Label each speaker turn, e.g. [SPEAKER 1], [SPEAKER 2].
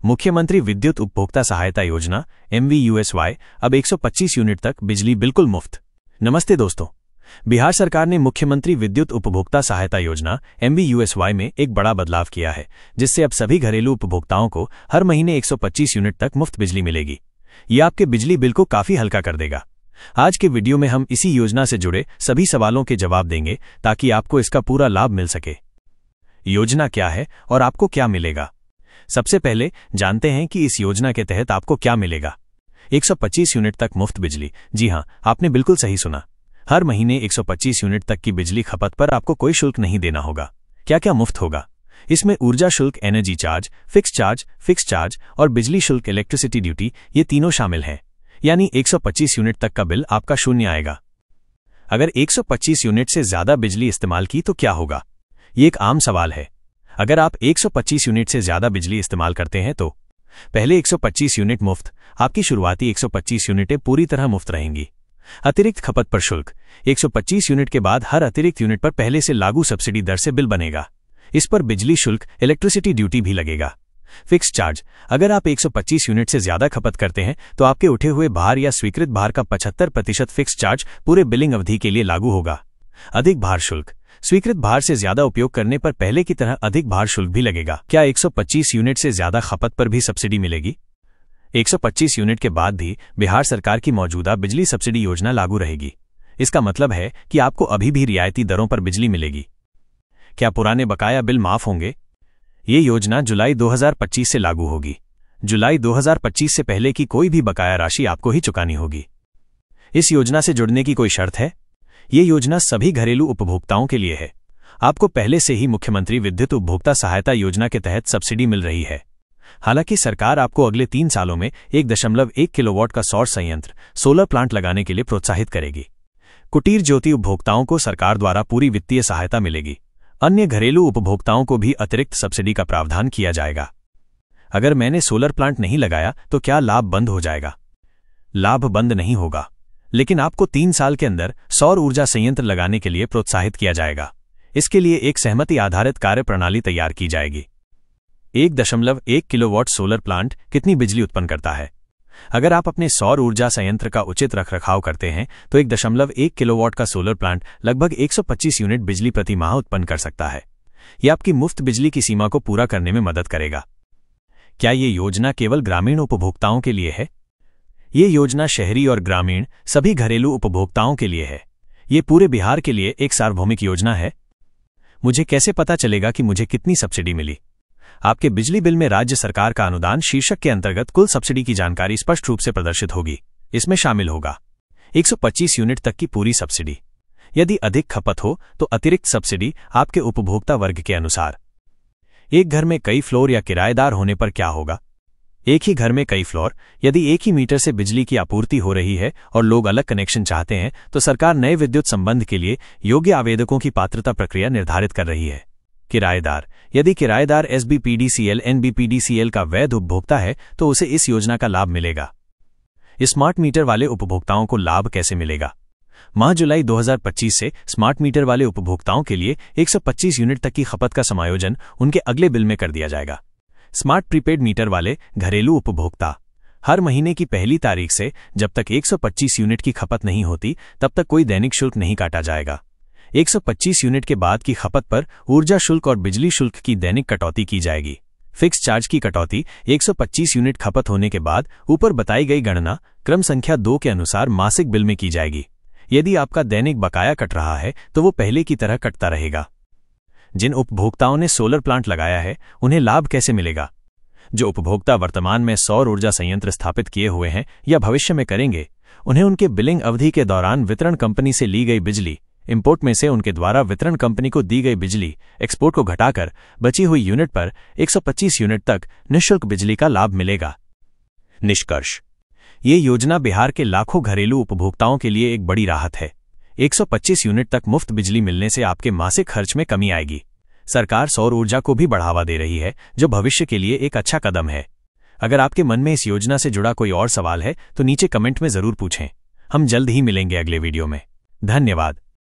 [SPEAKER 1] मुख्यमंत्री विद्युत उपभोक्ता सहायता योजना MVUSY अब 125 यूनिट तक बिजली बिल्कुल मुफ्त। नमस्ते दोस्तों, बिहार सरकार ने मुख्यमंत्री विद्युत उपभोक्ता सहायता योजना MVUSY में एक बड़ा बदलाव किया है, जिससे अब सभी घरेलू उपभोक्ताओं को हर महीने 125 यूनिट तक मुफ्त बिजली मिलेगी। ये आपके बिजली बिल को काफी हल्का कर देगा। आज के वीडियो में हम इसी योजना से जुड़े सभी सवालों के जवाब देंगे ताकि आपको इसका पूरा लाभ मिल सके। योजना क्या है और आपको क्या मिलेगा? सबसे पहले जानते हैं कि इस योजना के तहत आपको क्या मिलेगा। 125 यूनिट तक मुफ्त बिजली। जी हां, आपने बिल्कुल सही सुना। हर महीने 125 यूनिट तक की बिजली खपत पर आपको कोई शुल्क नहीं देना होगा। क्या क्या मुफ्त होगा? इसमें ऊर्जा शुल्क, एनर्जी चार्ज, फिक्स चार्ज और बिजली शुल्क, इलेक्ट्रिसिटी ड्यूटी, ये तीनों शामिल हैं। यानी 125 यूनिट तक का बिल आपका शून्य आएगा। अगर 125 यूनिट से ज्यादा बिजली इस्तेमाल की तो क्या होगा? ये एक आम सवाल है। अगर आप 125 यूनिट से ज्यादा बिजली इस्तेमाल करते हैं तो पहले 125 यूनिट मुफ्त, आपकी शुरुआती 125 यूनिटें पूरी तरह मुफ्त रहेंगी। अतिरिक्त खपत पर शुल्क, 125 यूनिट के बाद हर अतिरिक्त यूनिट पर पहले से लागू सब्सिडी दर से बिल बनेगा। इस पर बिजली शुल्क, इलेक्ट्रिसिटी ड्यूटी भी लगेगा। फिक्स चार्ज, अगर आप 125 यूनिट से ज्यादा खपत करते हैं तो आपके उठे हुए भार या स्वीकृत भार का 75% फिक्स चार्ज पूरे बिलिंग अवधि के लिए लागू होगा। अधिक भार शुल्क, स्वीकृत भार से ज्यादा उपयोग करने पर पहले की तरह अधिक भार शुल्क भी लगेगा। क्या 125 यूनिट से ज्यादा खपत पर भी सब्सिडी मिलेगी? 125 यूनिट के बाद भी बिहार सरकार की मौजूदा बिजली सब्सिडी योजना लागू रहेगी। इसका मतलब है कि आपको अभी भी रियायती दरों पर बिजली मिलेगी। क्या पुराने बकाया बिल माफ होंगे? ये योजना जुलाई 2025 से लागू होगी। जुलाई 2025 से पहले की कोई भी बकाया राशि आपको ही चुकानी होगी। इस योजना से जुड़ने की कोई शर्त है? ये योजना सभी घरेलू उपभोक्ताओं के लिए है। आपको पहले से ही मुख्यमंत्री विद्युत उपभोक्ता सहायता योजना के तहत सब्सिडी मिल रही है। हालांकि सरकार आपको अगले 3 सालों में 1.1 किलोवाट का सौर संयंत्र, सोलर प्लांट लगाने के लिए प्रोत्साहित करेगी। कुटीर ज्योति उपभोक्ताओं को सरकार द्वारा पूरी वित्तीय सहायता मिलेगी। अन्य घरेलू उपभोक्ताओं को भी अतिरिक्त सब्सिडी का प्रावधान किया जाएगा। अगर मैंने सोलर प्लांट नहीं लगाया तो क्या लाभ बंद हो जाएगा? लाभ बंद नहीं होगा, लेकिन आपको 3 साल के अंदर सौर ऊर्जा संयंत्र लगाने के लिए प्रोत्साहित किया जाएगा। इसके लिए एक सहमति आधारित कार्यप्रणाली तैयार की जाएगी। 1.1 किलोवाट सोलर प्लांट कितनी बिजली उत्पन्न करता है? अगर आप अपने सौर ऊर्जा संयंत्र का उचित रखरखाव करते हैं तो 1.1 किलोवाट का सोलर प्लांट लगभग 125 यूनिट बिजली प्रति माह उत्पन्न कर सकता है। यह आपकी मुफ्त बिजली की सीमा को पूरा करने में मदद करेगा। क्या ये योजना केवल ग्रामीण उपभोक्ताओं के लिए है? ये योजना शहरी और ग्रामीण सभी घरेलू उपभोक्ताओं के लिए है। ये पूरे बिहार के लिए एक सार्वभौमिक योजना है। मुझे कैसे पता चलेगा कि मुझे कितनी सब्सिडी मिली? आपके बिजली बिल में राज्य सरकार का अनुदान शीर्षक के अंतर्गत कुल सब्सिडी की जानकारी स्पष्ट रूप से प्रदर्शित होगी। इसमें शामिल होगा 125 यूनिट तक की पूरी सब्सिडी। यदि अधिक खपत हो तो अतिरिक्त सब्सिडी आपके उपभोक्ता वर्ग के अनुसार। एक घर में कई फ्लोर या किराएदार होने पर क्या होगा? एक ही घर में कई फ्लोर, यदि एक ही मीटर से बिजली की आपूर्ति हो रही है और लोग अलग कनेक्शन चाहते हैं तो सरकार नए विद्युत संबंध के लिए योग्य आवेदकों की पात्रता प्रक्रिया निर्धारित कर रही है। किराएदार, यदि किराएदार SBPDCL NBPDCL का वैध उपभोक्ता है तो उसे इस योजना का लाभ मिलेगा। स्मार्ट मीटर वाले उपभोक्ताओं को लाभ कैसे मिलेगा? माह जुलाई 2025 से स्मार्ट मीटर वाले उपभोक्ताओं के लिए 125 यूनिट तक की खपत का समायोजन उनके अगले बिल में कर दिया जाएगा। स्मार्ट प्रीपेड मीटर वाले घरेलू उपभोक्ता, हर महीने की पहली तारीख से जब तक 125 यूनिट की खपत नहीं होती तब तक कोई दैनिक शुल्क नहीं काटा जाएगा। 125 यूनिट के बाद की खपत पर ऊर्जा शुल्क और बिजली शुल्क की दैनिक कटौती की जाएगी। फिक्स चार्ज की कटौती 125 यूनिट खपत होने के बाद ऊपर बताई गई गणना क्रम संख्या 2 के अनुसार मासिक बिल में की जाएगी। यदि आपका दैनिक बकाया कट रहा है तो वो पहले की तरह कटता रहेगा। जिन उपभोक्ताओं ने सोलर प्लांट लगाया है उन्हें लाभ कैसे मिलेगा? जो उपभोक्ता वर्तमान में सौर ऊर्जा संयंत्र स्थापित किए हुए हैं या भविष्य में करेंगे, उन्हें उनके बिलिंग अवधि के दौरान वितरण कंपनी से ली गई बिजली, इंपोर्ट में से उनके द्वारा वितरण कंपनी को दी गई बिजली, एक्सपोर्ट को घटाकर बची हुई यूनिट पर 125 यूनिट तक निःशुल्क बिजली का लाभ मिलेगा। निष्कर्ष, ये योजना बिहार के लाखों घरेलू उपभोक्ताओं के लिए एक बड़ी राहत है। 125 यूनिट तक मुफ्त बिजली मिलने से आपके मासिक खर्च में कमी आएगी। सरकार सौर ऊर्जा को भी बढ़ावा दे रही है, जो भविष्य के लिए एक अच्छा कदम है। अगर आपके मन में इस योजना से जुड़ा कोई और सवाल है तो नीचे कमेंट में जरूर पूछें। हम जल्द ही मिलेंगे अगले वीडियो में। धन्यवाद।